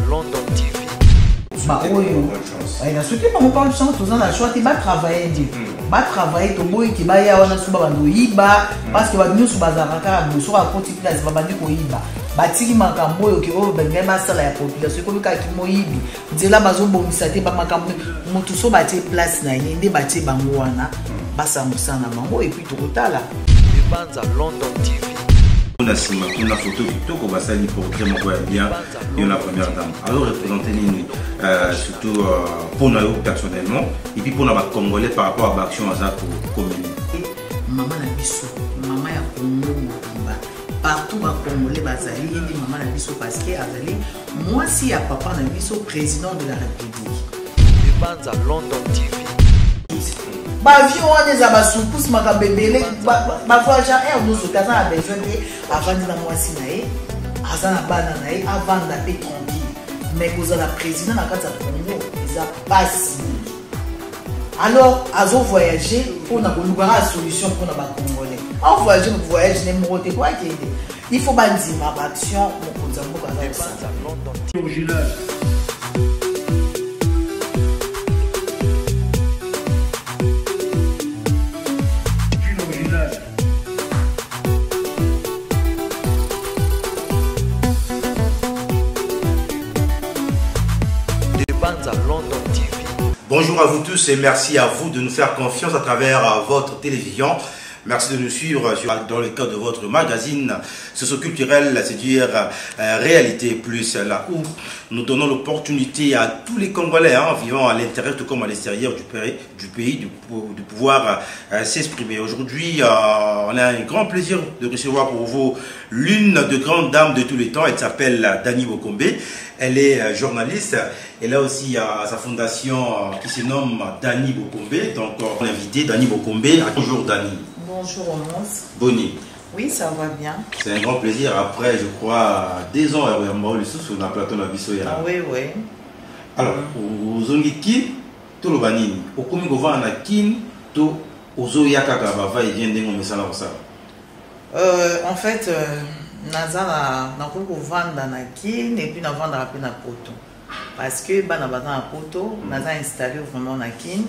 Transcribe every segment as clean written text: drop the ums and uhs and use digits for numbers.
London TV. Bah oui, na soki bango pas chance toza na choix te ba travailler ndi ba travailler to boy ki ba ya wana suba bando yiba parce que ba nyusu bazaka ka boso ka koti place ba bandi ko yiba ba tiki makambo yo ki o benga ba sala ya population ko ka ki moyibi nzela bazo bomisa te ba makambo mutu so ba te place na ye ndi ba te bango wana ba samusana bango et puis to kotala London TV. On a une photo Kitoko Basali pour très bien et la première dame. Alors représenter surtout pour nous personnellement et puis pour nous Congolais par rapport à l'action à ça pour communiquer. Maman na biso, maman ya Congo partout ba Congolais bazali indi maman na biso parce que azali moi si ya papa na biso président de la République. London TV. Avion wana eza basupus makabebele bafoya air nozo kaza na besoin te avandi na mwasi na ye aza na bana na ye avanda pe tranquille mais kozala président na kati ya Congo eza pasi alors azo voyager mpona kolukaka solution mpona bacongolais avoyage na voyage ne moko te po akende il faut bandima baaction mokonzi ya mboka aza London TV. Bonjour à vous tous et merci à vous de nous faire confiance à travers votre télévision. Merci de nous suivre dans le cadre de votre magazine socio-culturel, c'est-à-dire Réalité Plus, là où nous donnons l'opportunité à tous les Congolais vivant à l'intérieur tout comme à l'extérieur du pays de pouvoir s'exprimer. Aujourd'hui, on a un grand plaisir de recevoir pour vous l'une des grandes dames de tous les temps. Elle s'appelle Dani Bokombe. Elle est journaliste. Elle a aussi sa fondation qui se nomme Dani Bokombe. Donc, on a invité Dani Bokombe. Bonjour Dani. Bonjour Omos. Boni. Oui, ça va bien. C'est un grand plaisir. Après, je crois, 2 ans à Mbaou, sur la plateau de Bissoya. Ah oui, oui. Alors, aux Ongiki, tout le banini. Au commis Govan à Kin, tout aux Oyaka Kabava, il vient d'un message à ça. En fait, Nazala, n'a pas vendre na Kin et puis n'a vendre après na poto. Parce que bana bana na poto, Naza installé vraiment na Kin.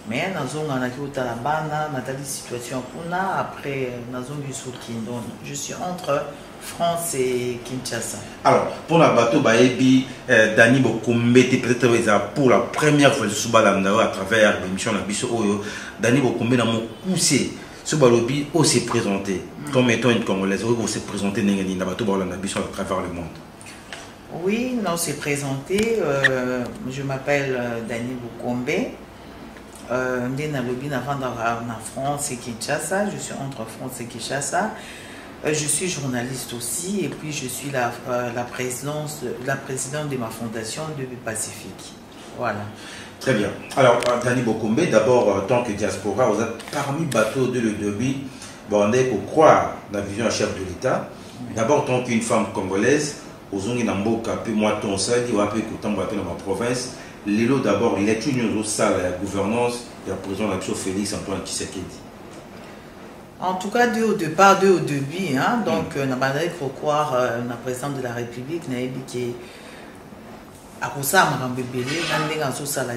Mais nous avons la bana, natali situation puna après nous avons du donc je suis entre France et Kinshasa. Alors pour la bateau baebi Dani Bokombe peut-être pour la première fois sur Balamdao à travers l'émission la biso oyo Dani Bokombe na mon poussé ce balobi on s'est présenté comme étant une Congolaise on s'est présenté na bateau balanda biso à travers le monde. Oui, non, c'est présenté je m'appelle Dani Bokombe. En France et Kinshasa, je suis entre France et Kinshasa. Je suis journaliste aussi et puis je suis la présidente de ma fondation de Pacifique. Voilà. Très bien. Alors, Dani Bokombe, d'abord, en tant que diaspora, vous êtes parmi bateaux de le début, on est pour croire la vision à chef de l'État. D'abord, en tant qu'une femme congolaise, aux Onginamboka, puis moi, ton sadi, ou un peu que dans ma province. L'élo d'abord, il est une autre salle la gouvernance et la président de Félix Antoine Tshisekedi. En tout cas, deux au départ, deux au début. Donc, il faut croire la présidente de la République, Naïbi, qui a pour ça,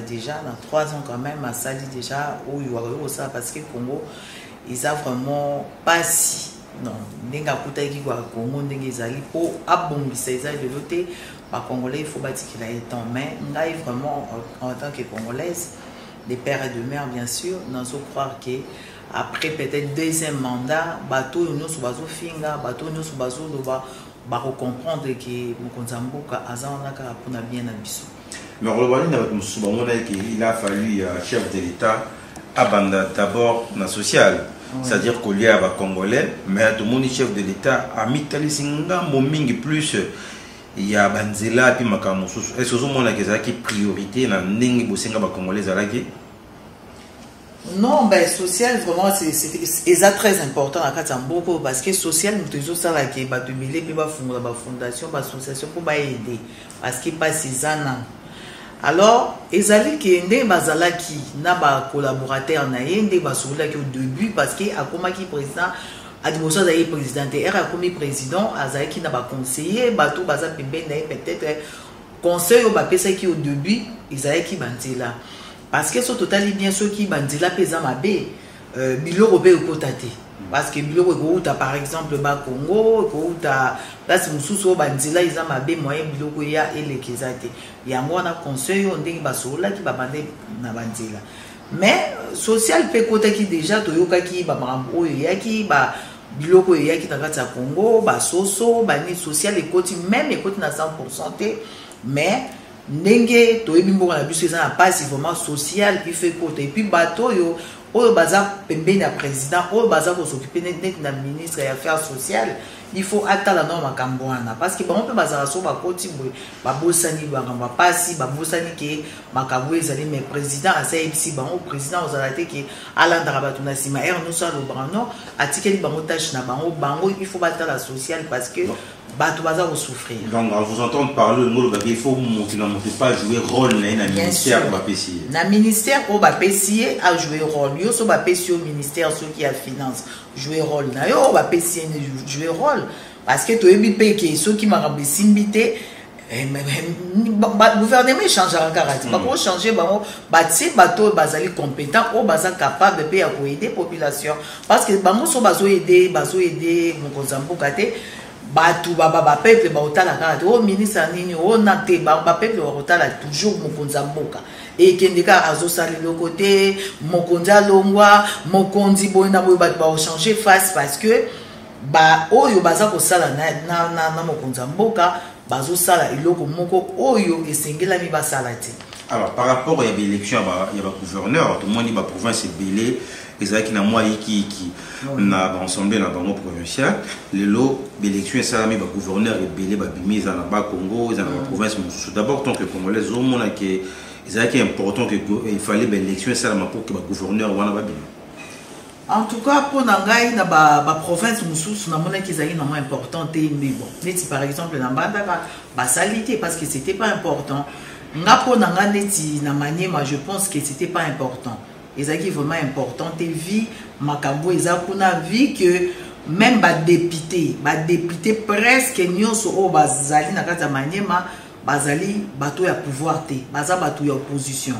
déjà, dans 3 ans quand même, à Sali déjà, où il y a ça, parce que Congo, ils ont vraiment pas si. Non, Nenga Koutaïki Congo, Nenga Zali, pour abombisser de l'autre. Par Congolais, il faut bâtir qu'il a été en main. Là, vraiment, en tant que Congolaise, des pères et de mères, bien sûr, nous allons croire qu'après peut-être 2e mandat, bateau nous sous bateau finga, bateau nous sous bateau doba, comprendre que Mokonzamboka azanaka pour na bien abisso. Mais il a fallu chef de l'État abandonner d'abord la sociale. C'est-à-dire qu'il y a des Congolais, mais tout le monde chef de l'État a mis Talisinga, Momingi plus. Il y a Banzela et Makamousous. Est-ce que vous avez une priorité dans les Congolais? Non, ben social, vraiment, c'est très important à Katambo parce que social, nous avons ça qui est la fondation, l'association pour aider. Parce qu'il passe 6 ans. Alors, ils allaient qui est bazala qui n'a pas collaborateur naïe, au début parce qu'il a comme président. Adimoso Zaï président, era comme président, Azaï qui n'a pas conseillé, bateau baza peut-être conseil au bapesa qui au début ils avaient qui bandila parce que ce total bien ceux qui bandila pesa mabe biloko be kotate parce que biloko ko uta par exemple ba Congo ko uta place mususu bandila ils mabe moyen biloko ya elekezate yango na conseil on ndenge basola ki babande na bandila mais social pe côté qui déjà toyoka ki ba marambo ya ki ba biloko ya ki na kati ya Congo ba soso ba ni social ekoti même ekoti na 100% mais ndenge toyebi mboka na biso eza na passe vraiment social qui fait côté et puis bato yo oyo baza pembeni ya président oyo baza ko s'occuper net na ministre ya affaires sociales il faut atala no makambo wana parce que bango pe bazala so bakoti boye babosani bakamba pasi babosani ke makambo ezali mais président asayebisi bango président ozala te ke alandaka bato na nsima ere nyonso alobaka atikeli bango tâche na bango bango il faut batala social parce que bato baza kosouffrir. Donc à vous entendre parler il faut monter pas jouer rôle na ministère ou bapesi na ministère ou bapesi a jouer rôle yo so bapesi au ministère ceux qui a finance jouer rôle na yo bapesi jouer rôle parce que toyebi pe ke ceux qui m'a simbité gouvernement change en caractère pas pour changer bango bati bato bazali compétent ou baza capable de ya ko aider population parce que bango so bazo aider mon konzamboka te batu baba peuple ba otala kaka o ministre nini o nate ba peuple ba otala toujours mokonza mboka et kendeka azosali le côté mokonza longwa mokonzi boyina boy ba changer face parce que ba oyo baza ko sala na mokonza mboka bazo sala iloko moko oyo esengela mi ba salati. Alors par rapport à l'élection il y a gouverneur tout le monde dit ba province est belé ezalaki na moi qui na ensemble na bango provincial lelo l'élection salami ba gouverneur ebele ba bimiza na ba Congo za na province mususu d'abord tant que congolais au monde que ezalaki important que il fallait ba élection salama pour que ba gouverneur wana ba bima en tout cas pour nangai na ba province mususu na mona ki ezalaki na moins important te mais bon neti par exemple na Mbandaka ba salité parce que c'était pas important ngapo nanga neti na Maniema je pense que c'était pas important. Et ça qui est vraiment important, tes vies, makambo, et ça qu'on a vu que même les députés presque nyonso o bazali na kata Maniema, bazali bato ya pouvoir te, baza bato ya opposition.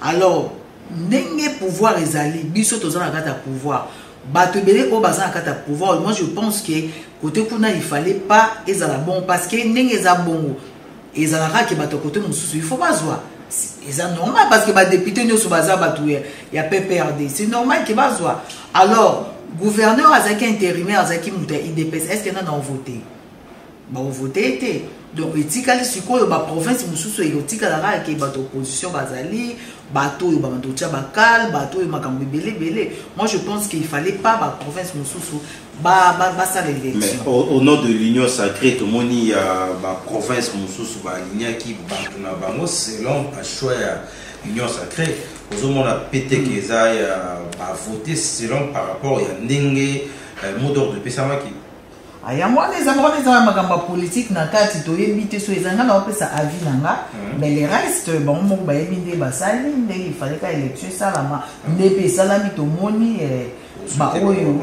Alors, ndenge pouvoir ezali, biso toza na kata pouvoir, bato belé o baza na kata pouvoir. Moi je pense que côté kuna il fallait pas ezala bon parce que ndenge eza bongo, ezala ka bato côté mususu, il faut pas voir. C'est normal parce que les députés ne sont pas il y a PPRD. C'est normal qu'ils soient. Alors, gouverneur Azaki intérimaire Azaki Mouta IDPS, est-ce qu'il y en a voté? Bah, voté. Donc, éthiquement, si quoi, la province Moussou est éthiquement qui est opposition Bazali, bateau et bateau Tchabakal, bateau et Makambi belé. Moi, je pense qu'il fallait pas la province Moussou ça l'élection. Mais au nom de l'union sacrée, tout le monde y a la province Moussou l'union qui bango selon la choix l'union sacrée. Aux hommes on a pété qu'ils aillent voter selon par rapport à Ndenge mot d'ordre de Pessamaki. Aya moi les amis magamba politique na kati to yebite so ezanga na opesa avis nanga mais les restes bon mo ba yebinde basali ndenge il fallait ka élection salama ndebe salami to moni ba oyo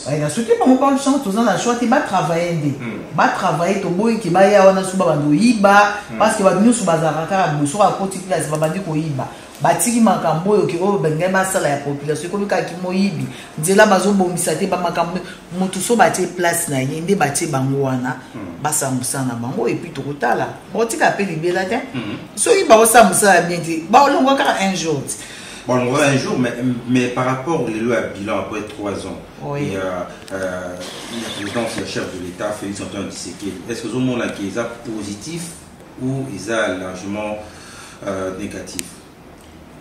aya soki ba mo bonne chance to na choix ti ba travailler to boy ki ba ya wana suba bando yiba parce que ba nyusu bazaraka buso a koti place ba bandi ko yiba batiki makambo oyo ki oyo bengai basala ya population ko bika ki moyibi nzela bazobombisa te ba makambo mutu so batie place na ye nde batie bango wana basambusa na bango et puis tokotala botika pe libela te so yi ba osambusa bien te ba olongo kaka un jour. Bon, on va un jour, mais par rapport aux lois à bilan après 3 ans, oui. La présidence, le chef de l'État, Félix Antoine Tshisekedi, est-ce que ce monde-là qui est positif ou est largement négatif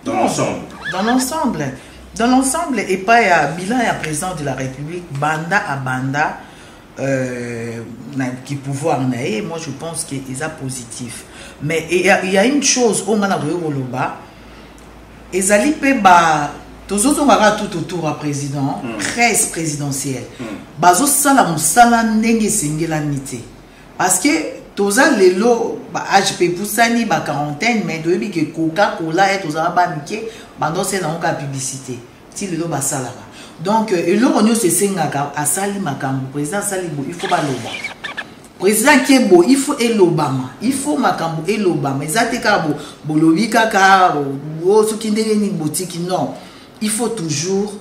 dans l'ensemble? Dans l'ensemble, et pas à bilan et à président de la République, banda à banda, qui pouvoir naïe, moi je pense qu'il est positif. Mais il y a une chose, on a le bas. Ezali pe ba tozoto ngaka tout autour à président 13 présidentiel bazo sala musala ndenge sengela nité parce que toza lelo ba HP pusani ba quarantaine mais doyebi ke Coca-Cola et toza ba mike bando c'est na ka publicité ti lelo ba sala donc eloko nyo se sengaka asali makambo président sali bo il faut ba loba président qui est beau, il faut l'Obama, il faut makambo et l'Obama. Exactement kabo bolobi kaka ce qui n'est ni boutique non. Il faut toujours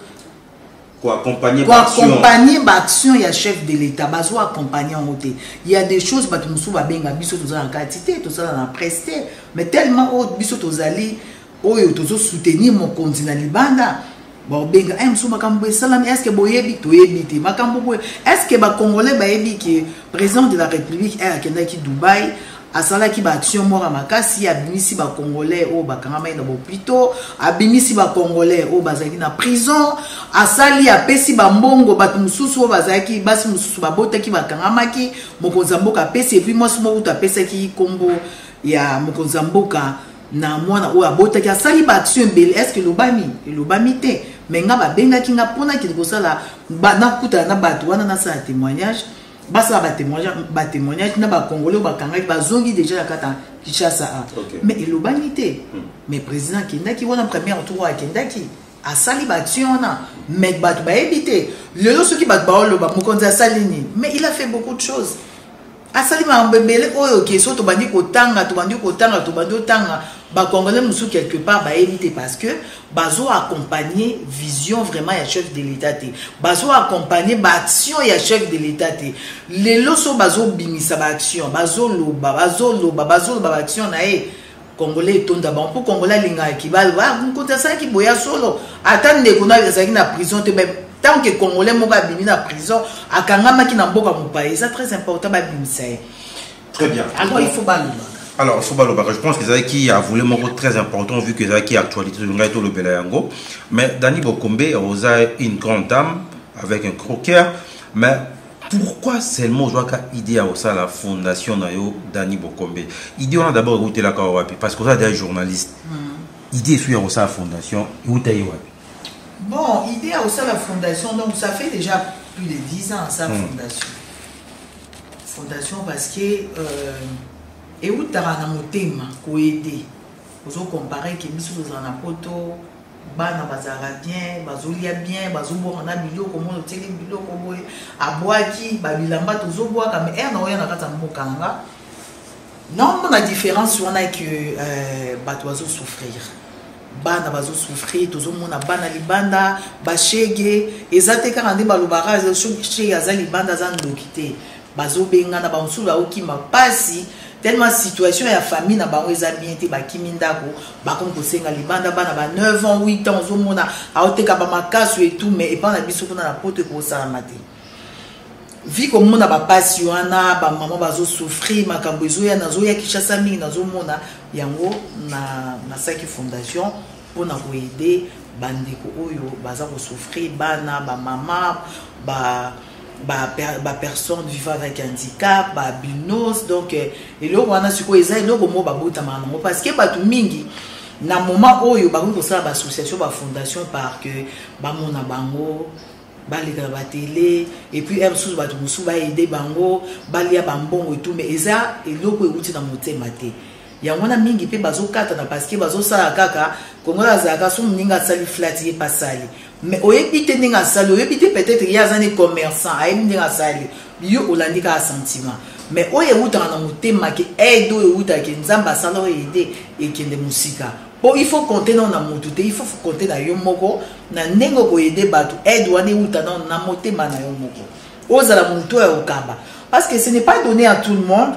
accompagner l'action. Il y a chef de l'État, bazo accompagner en côté. Il y a des choses bah tu me souviens bien biso tous en quantité, tout ça dans la presté, mais tellement haut biso tous ali oyo tous soutenir mon continent libanda. Bon benga msou makambo salam est-ce que boyebi to yebite makambo boye est-ce que ba congolais ba yebi que président de la république est à Kendaki Dubaï asala ki ba action mora makasi abimisi ba congolais o ba kangama na hôpital abimisi ba congolais o bazaki na prison asali apesi ba mbongo ba mususu o bazaki basi mususu ba botaki ba kangama ki mokonzamboka pesi et puis moi somo uta pesaki kombo ya mokonzamboka na mwana o abota ki asali ba action belle est-ce que lobami te mais nga ba benga ki nga pona ki kosala ba na kuta na bato wana na sa témoignage basa ba témoignage na ba congolais ba kanga ba zongi déjà la kata Kinshasa mais lobami te mais président ki na ki wana premier tour à Kendaki asali ba action na mais bato ba éviter le lo soki bato ba loba mokonza salini mais il a fait beaucoup de choses asali ma mbembele oyo keso to bandi kotanga ba congolais musu quelque part ba éviter parce que bazo accompagner vision vraiment ya chef de l'État te bazo accompagner ba action ya chef de l'État te les loso bazo bimisa ba action bazo loba ba action na congolais tonda ba pour congolais linga ki ba nkonta sa ki boya solo atande kuna za ki na prison te tant que congolais moka bimi na prison akangama ki na mboka mopaye c'est très important ba bimisa. Très bien. Alors il faut baloba. Alors, je pense que c'est qui a voulu un très important vu que c'est qui actualité de le Belayango. Mais Dani Bokombe a une grande dame avec un croqueur. Mais pourquoi seulement je vois idée à la fondation Dani Bokombe? Idée on a d'abord écouté la Kawapi parce que vous êtes des journalistes. Idée sur la fondation. Bon, idée à la fondation, donc ça fait déjà plus de 10 ans sa fondation. Fondation parce que et où tu as un thème pour aider. Vous comparez que nous sommes en poto, bana bazara bien, bazolia bien, bazobo on a bilo comme on télé bilo comme à boaki, babilamba tozo boa comme non ya na kata mbokanga. Non, la différence on a que batozo souffrir. Bana bazo souffrir, tozo mona bana libanda, bashege, ezate karande balubara, chez azali banda zandokité. Bazo benga na bansula okima pasi tellement situation ya famille na bango eza bien te bakimindako bakon kosenga libanda bana ba 9 ans 8 ans ozomona aoteka ba makasu et tout mais epana biso kuna na pote ko sala mate vi ko mona ba pasi wana ba maman bazo souffrir makambo ezoya nazo ya Kinshasa mingi nazo mona yango na saki fondation pona ko aider bandeko oyo baza ko souffrir bana ba maman personne vivant avec handicap, binos, donc et là on a ce quoi ça et là comment babota manango parce que batu mingi na moment oyo ba ko ça ba association ba fondation par que ba mona bango ba les ba télé et puis sous batu musu ba aider bango ba lia bambongo et tout mais eza et là ko euti na motema te ya mona mingi pe bazo kata na parce que bazo sala kaka kongola zaka so mninga sali flati pas sali mais oyebite ninga sali oyebite peut-être ya zane commerçant ayebi ninga sali yo olandika a sentiment mais oye uta na motema ke aide oye uta ke nzamba sala oyede et kende musika bon il faut compter dans na motuté il faut compter na yo moko na nengo ko aider batu aide wane uta na motema na yo moko ozala muto ya okaba parce que ce n'est pas donné à tout le monde.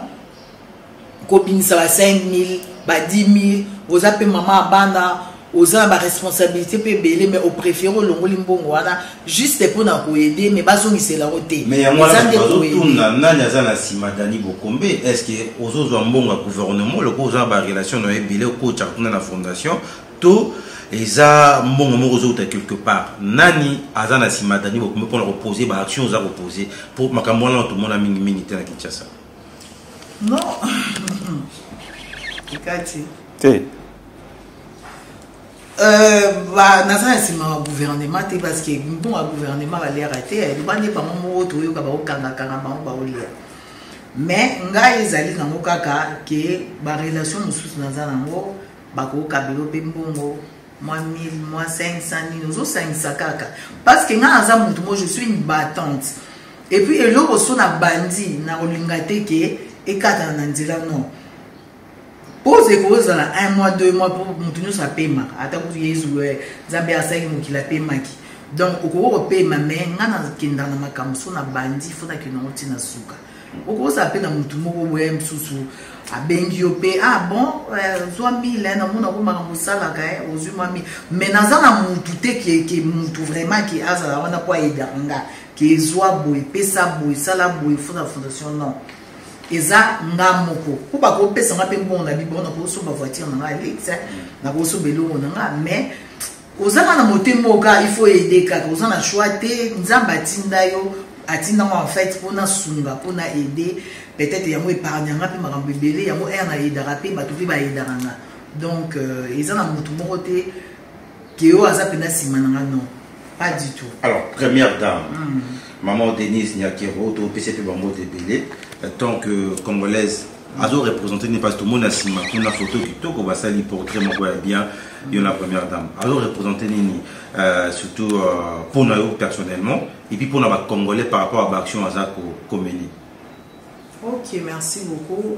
Copine ça va 5 000, 10 000, vous avez maman banda, vous avez la responsabilité pour belé mais au préféré le limbongo wana juste pour nous aider mais bazongi c'est la route. Mais ya mwana tout nani azana sima Dani Bokombe est-ce que aux autres mbongo gouvernement le cause ba relation na belé ko tchakuna na fondation tout eza mbongo moko zota quelque part nani azana sima Dani Bokombe pour reposer ba action za reposer pour makambo na tout le monde a mingi mingi na Kinshasa. Non. Kati. Té. Nasa sima gouvernement te parce que bon gouvernement va les rater il va ne pas mo to yo ka ba okanga kanga ba olia. Mais nga ezali na mokaka que ba relation mususu na za nango ba ko kabelo pe mbongo moi 1000 moi 500 000 nous 500 kaka parce que nga za muntu moi je suis une battante. et puis eloko so na bandi na olingate ke ekata na nzela non pose cause na 1 mois 2 mois pour mutunyo sa pema ata ku yezu Nzambe asaki mukila pema ki donc okoko pema mais ngana kinda na makambo so na bandi fona ke na otina suka okoko sa pe na mutu moko boye msusu abengi yo pe bon zwa 1000 na mona ko makambo sala ka ozwi mami mais naza na mutu te ke mutu vraiment ki azala wana kwa idanga ke zwa boye pesa boye sala boye fona fondation non eza ngamoko ko ba ko pesa ngape bon na bibo na ko so ba voiture na Alex na ko so belo na nga mais ozana na motemo ka il faut aider ka ozana choix te Nzamba tinda yo atinda en fait pour na sunga pour na aider peut-être yamo épargne ngape makambo belé yamo na aider rapé ba tuvi ba aider nga donc ezana mutu moko te ke yo azapena simana non pas du tout. Alors première dame maman Denise Nyakero to PCP bango te belé tant que congolaise azo représenter n'est pas tout le monde a sima kuna photo qui to ko basali portrait moko ya bien yo la première dame azo représenter nini surtout pour nous personnellement et puis pour nos congolais par rapport à l'action azako komeni. Ok, merci beaucoup.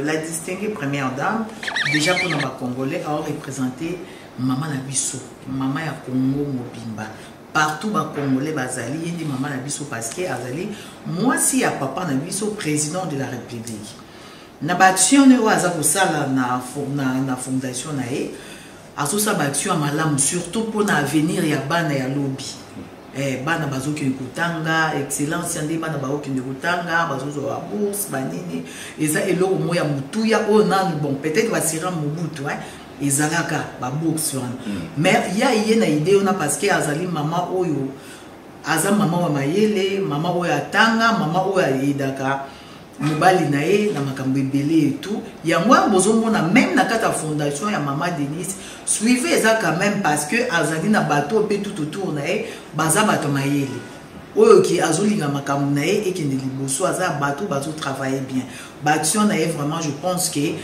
La distinguée première dame déjà pour nos congolais a représenté maman Nabiso maman ya Congo Mobimba partout ba congolais bazali yindi maman Nabiso parce que azali moi si ya papa Nabiso président de la République na baction o azako sala na fondation na e asosa baction malamu surtout pour na avenir ya bana ya lobby bana bazoki kutanga excellence yande bana baoki kutanga bazozo wa bourse banini eza eloko moya mutuya o nanu bon peut-être va sira Mobutu ezalaka ba bourse mais ya yena idée on a parce que azali maman oyo aza maman wa mayele maman oyo atanga maman oyo ayedaka mobali na ye na makambo ebele et tout yango bozomona même na kata fondation ya maman Denise suivez ça quand même parce que azali na bateau pe tout autour na ye baza bato mayele oyo ki azolinga makambo na ye ekende liboso aza bateau bazo travailler bien baction na ye vraiment je pense que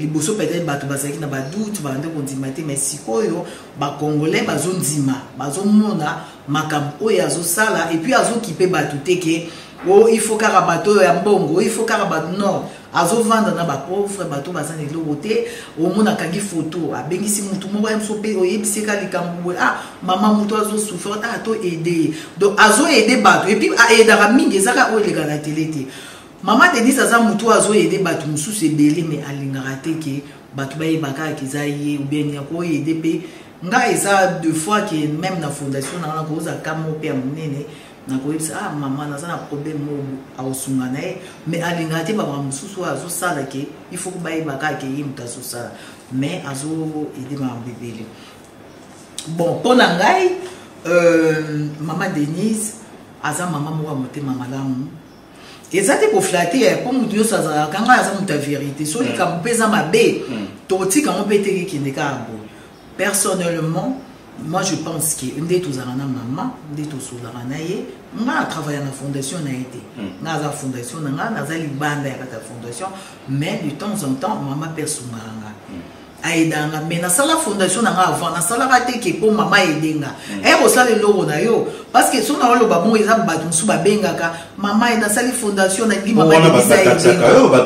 liboso peut-être bato bazaki na badoute bande kondimate mais sikoyo ba congolais bazondima bazomona makambo oyo azosala et puis azokipe bato teke oh il faut kara bato ya mbongo il faut kara bato non azovanda na ba pauvre bato bazana lokote o mona kangi photo abengisi mutu moko ya msope oyebiseka likambo maman mutu azo souffrir to aider donc azo aider bato et puis aidera mingi ezaka o lega na télé te maman Denise aza mutu azo aider bato mususu ebele mais alingara te ke bato bayebaka kizaye ou bien ya ko aider pe nga eza deux fois que même na fondation na ko za kamo pe monene na ko yebisa maman naza na problème mo aosunga na mais alingara te ba mususu azo sala ke il faut bayebaka ke yimta so sala mais azo aider ma bébé bon pour ngai maman Denise aza maman mo motema malamu ezate ko flatter pour mutu yo saza kanga aza muta vérité so likambo pesa mabe to tika on pété ki ndeka bo personnellement moi je pense que ndé tozana maman ndé tosodana na ye nga travailler na fondation na été na za fondation na nga za libanda ya kata fondation mais de temps en temps maman personnanga aidanga mais na sala fondation na nga avant na sala raté ke pour maman aidenga o sala loko na yo parce que so na olo ba mo eza bato musu ba bengaka maman na sala fondation na ngi maman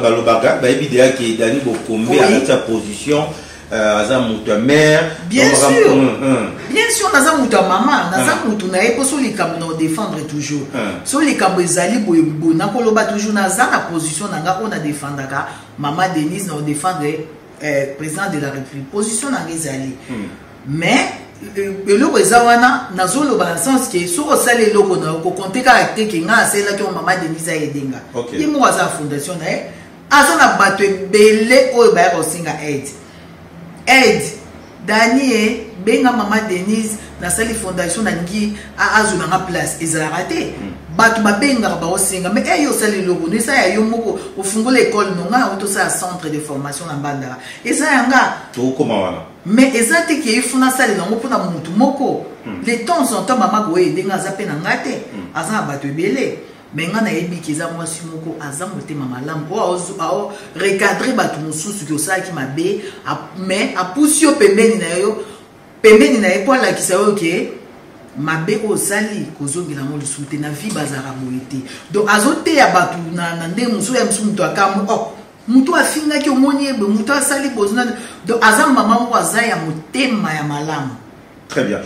ba lobaka ba ebidea ke dani bo kombe à sa position aza mutu mère bien sûr naza mutu maman naza mutu na e poso likambo na défendre toujours so likambo ezali boye bona koloba toujours naza na position na nga on a défendaka maman Denise na défendre président de la République position na ngezali mais eloko eza wana nazoloba na sens ke so osala eloko na ko compter caractère ke nga asela ke maman Denise ayedenga ye mo aza fondation na ye aza na bato ebele oyo baya kosinga aide Daniel benga maman Denise na sali fondation na ngi azuna nga place ezala raté bato babenga ba osinga mais yo sali logo ne sa ya yo moko ofungola école nonga oto sa centre de formation na Mbandaka eza yanga to koma wana mais ezate ke ifuna sali nango pona mutu moko de temps en temps maman ko edenga za pe na ngate aza bato ebele mais nga na yebi kiza mwasi moko aza motema malamu o recadrer bato mususu ki osala ki mabe mais apusi yo pembeni na yo pembeni na ye po alakisa yo ke mabe osali kozongela mo lisusu te na vie bazara boye te donc azoteya bato na ndenge mosusu ya mosusu moto akamu mutu afingaki omoni ebe mutu asali bozina donc aza mama moko aza ya motema ya malamu. Très bien.